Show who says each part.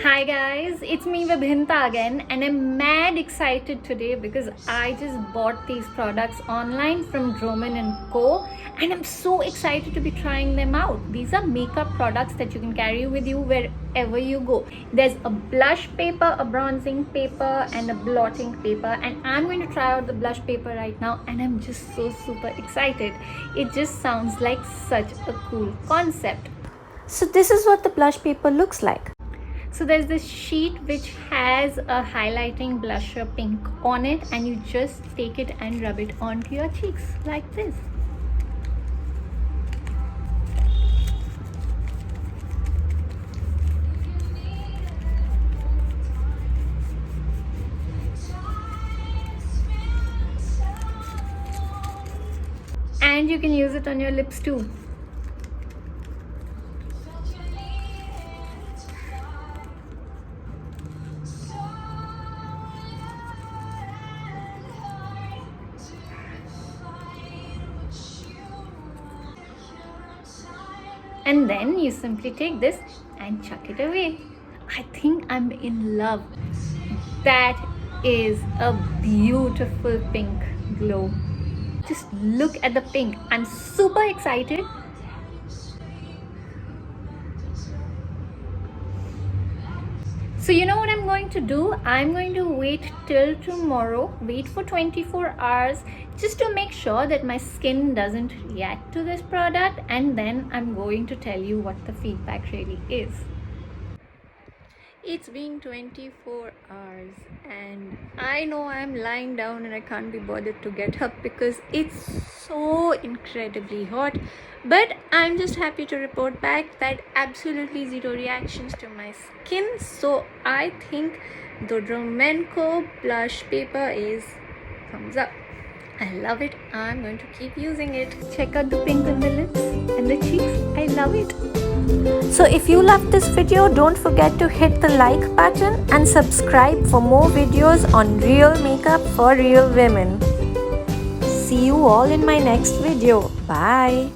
Speaker 1: Hi guys, it's me Vibhinta again, and I'm mad excited today because I just bought these products online from Droman & Co, and I'm so excited to be trying them out. These are makeup products that you can carry with you wherever you go. There's a blush paper, a bronzing paper, and a blotting paper, and I'm going to try out the blush paper right now, and I'm just so super excited. It just sounds like such a cool concept.
Speaker 2: So this is what the blush paper looks like.
Speaker 1: So there's this sheet which has a highlighting blusher pink on it, and you just take it and rub it onto your cheeks like this. And you can use it on your lips too. And then you simply take this and chuck it away. I think I'm in love. That is a beautiful pink glow. Just look at the pink. I'm super excited. So you know what I'm going to do? I'm going to wait till tomorrow, wait for 24 hours just to make sure that my skin doesn't react to this product, and then I'm going to tell you what the feedback really is. It's been 24 hours and I know I'm lying down and I can't be bothered to get up because it's so incredibly hot, but I'm just happy to report back that absolutely zero reactions to my skin. So I think the Droman & Co blush paper is thumbs up. I love it. I'm going to keep using it. Check out the pink on the lips and the cheeks. I love it.
Speaker 2: So if you loved this video, don't forget to hit the like button and subscribe for more videos on real makeup for real women. See you all in my next video. Bye.